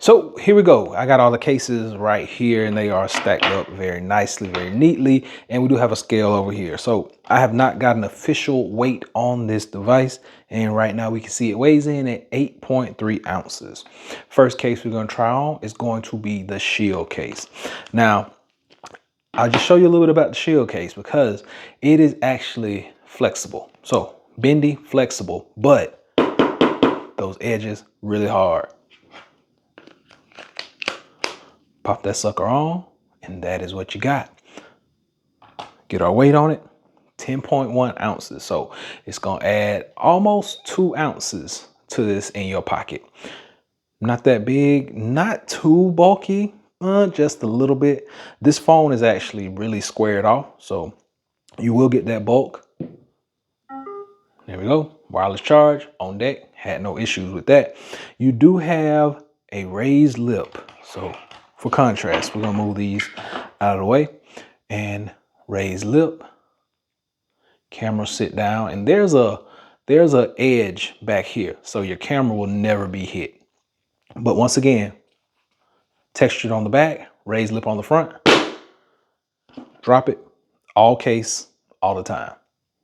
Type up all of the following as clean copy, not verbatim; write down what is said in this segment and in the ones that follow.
So here we go. I got all the cases right here and they are stacked up very nicely, very neatly. And we do have a scale over here. So I have not got an official weight on this device. And right now we can see it weighs in at 8.3 ounces. First case we're going to try on is going to be the Shield case. Now, I'll just show you a little bit about the Shield case because it is actually flexible. So bendy, flexible, but those edges really hard. Pop that sucker on, and that is what you got. Get our weight on it, 10.1 ounces. So it's gonna add almost 2 ounces to this in your pocket. Not that big, not too bulky, just a little bit. This phone is actually really squared off, so you will get that bulk. There we go, wireless charge on deck, had no issues with that. You do have a raised lip, so for contrast, we're gonna move these out of the way and raised lip, camera sit down, and there's a edge back here, so your camera will never be hit. But once again, textured on the back, raised lip on the front, drop it, all case, all the time.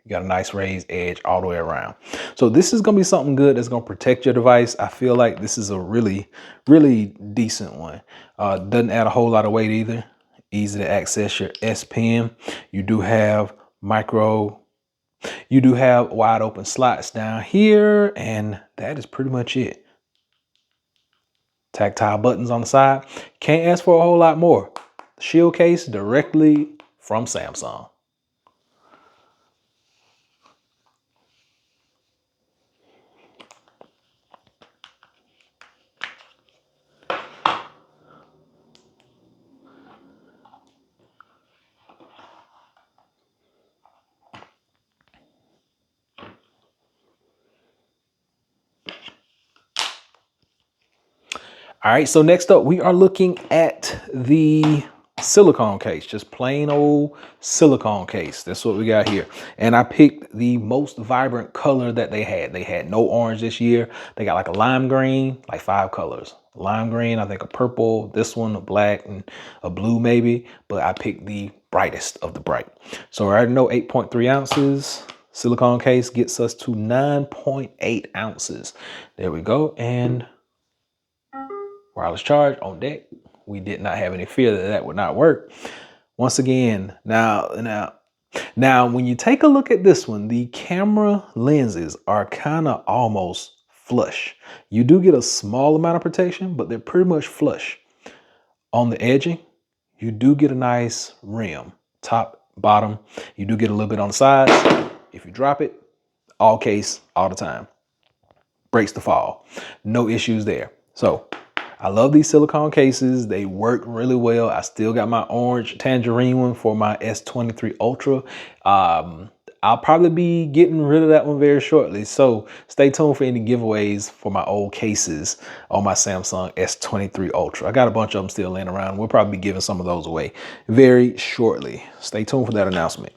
You got a nice raised edge all the way around. So this is gonna be something good that's gonna protect your device. I feel like this is a really, really decent one. Doesn't add a whole lot of weight either. Easy to access your S Pen. You do have wide open slots down here, and that is pretty much it. Tactile buttons on the side. Can't ask for a whole lot more. Shield case directly from Samsung. All right, so next up, we are looking at the silicone case, just plain old silicone case. That's what we got here. And I picked the most vibrant color that they had. They had no orange this year. They got like a lime green, like 5 colors. Lime green, I think a purple, this one, a black, and a blue maybe. But I picked the brightest of the bright. So I already know 8.3 ounces. Silicone case gets us to 9.8 ounces. There we go. And wireless charge on deck. We did not have any fear that that would not work. Once again, now, when you take a look at this one, the camera lenses are kind of almost flush. You do get a small amount of protection, but they're pretty much flush. On the edging, you do get a nice rim, top, bottom. You do get a little bit on the sides. If you drop it, all case, all the time. Breaks the fall. No issues there. So I love these silicone cases. They work really well. I still got my orange tangerine one for my S23 Ultra. I'll probably be getting rid of that one very shortly. So stay tuned for any giveaways for my old cases on my Samsung S23 Ultra. I got a bunch of them still laying around. We'll probably be giving some of those away very shortly. Stay tuned for that announcement.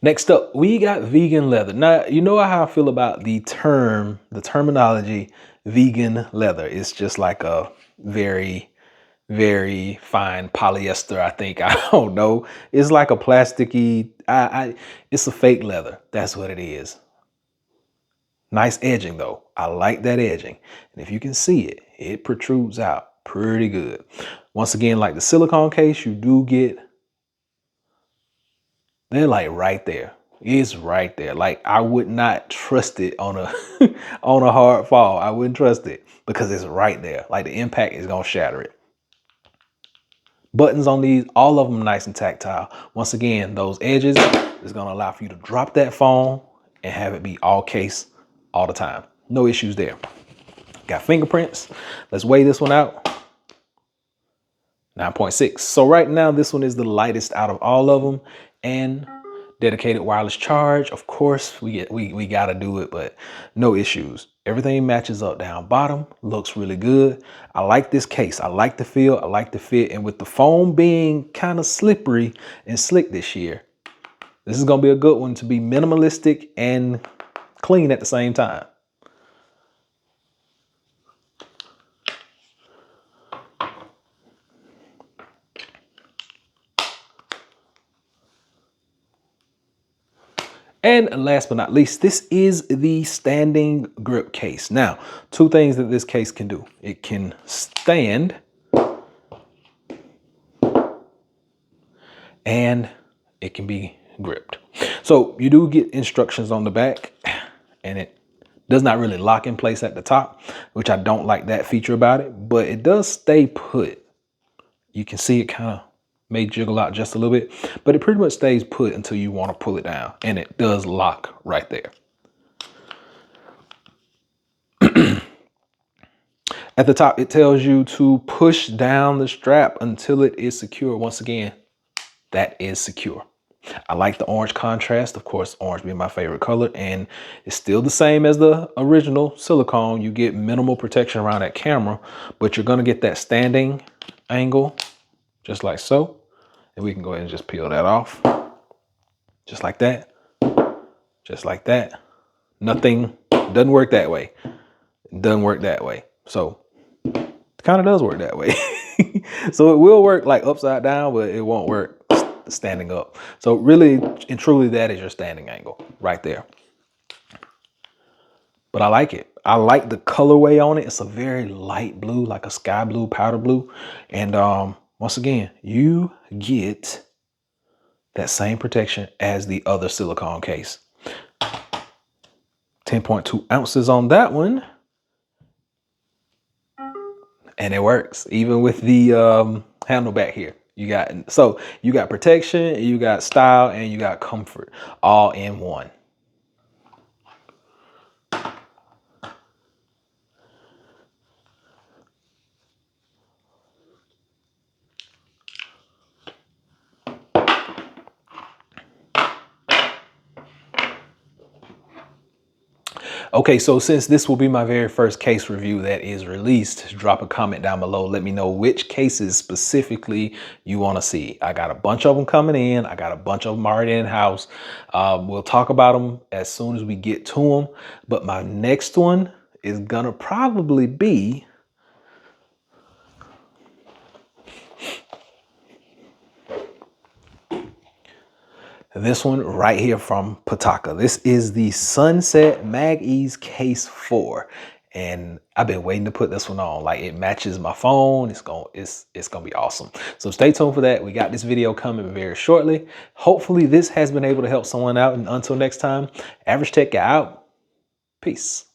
Next up, we got vegan leather. Now, you know how I feel about the terminology vegan leather. It's just like a very, very fine polyester, I think. I don't know. It's like a plasticky, it's a fake leather. That's what it is. Nice edging though. I like that edging. And if you can see it, it protrudes out pretty good. Once again, like the silicone case, you do get, they're like right there. It's right there. Like I would not trust it on a on a hard fall. I wouldn't trust it because it's right there. Like the impact is gonna shatter it. Buttons on these, all of them nice and tactile. Once again, those edges is gonna allow for you to drop that phone and have it be all case all the time. No issues there. Got fingerprints. Let's weigh this one out. 9.6. So right now, this one is the lightest out of all of them. And dedicated wireless charge. Of course, we gotta do it, but no issues. Everything matches up down bottom, looks really good. I like this case. I like the feel, I like the fit. And with the foam being kind of slippery and slick this year, This is gonna be a good one to be minimalistic and clean at the same time. And last but not least, this is the standing grip case. Now, two things that this case can do. It can stand and it can be gripped. So you do get instructions on the back, and it does not really lock in place at the top, which I don't like that feature about it, but it does stay put. You can see it kind of may jiggle out just a little bit, but it pretty much stays put until you want to pull it down, and it does lock right there. At the top, it tells you to push down the strap until it is secure. Once again, that is secure. I like the orange contrast, of course, orange being my favorite color, and it's still the same as the original silicone. You get minimal protection around that camera, but you're gonna get that standing angle just like so. And we can go ahead and just peel that off. Just like that, just like that. Nothing, doesn't work that way. It doesn't work that way. So it kind of does work that way. So it will work like upside down, but it won't work standing up. So really and truly, that is your standing angle right there. But I like it. I like the colorway on it. It's a very light blue, like a sky blue, powder blue. And once again, you get that same protection as the other silicone case. 10.2 ounces on that one. And it works even with the handle back here. You got protection, you got style, and you got comfort all in one. Okay, so since this will be my very first case review that is released, drop a comment down below. Let me know which cases specifically you want to see. I got a bunch of them coming in. I got a bunch of them already in-house. We'll talk about them as soon as we get to them. But my next one is gonna probably be this one right here from Pataka. This is the Sunset Mag Ease Case 4. And I've been waiting to put this one on. Like, it matches my phone. It's gonna be awesome. So stay tuned for that. We got this video coming very shortly. Hopefully this has been able to help someone out. And until next time, Average Tech out. Peace.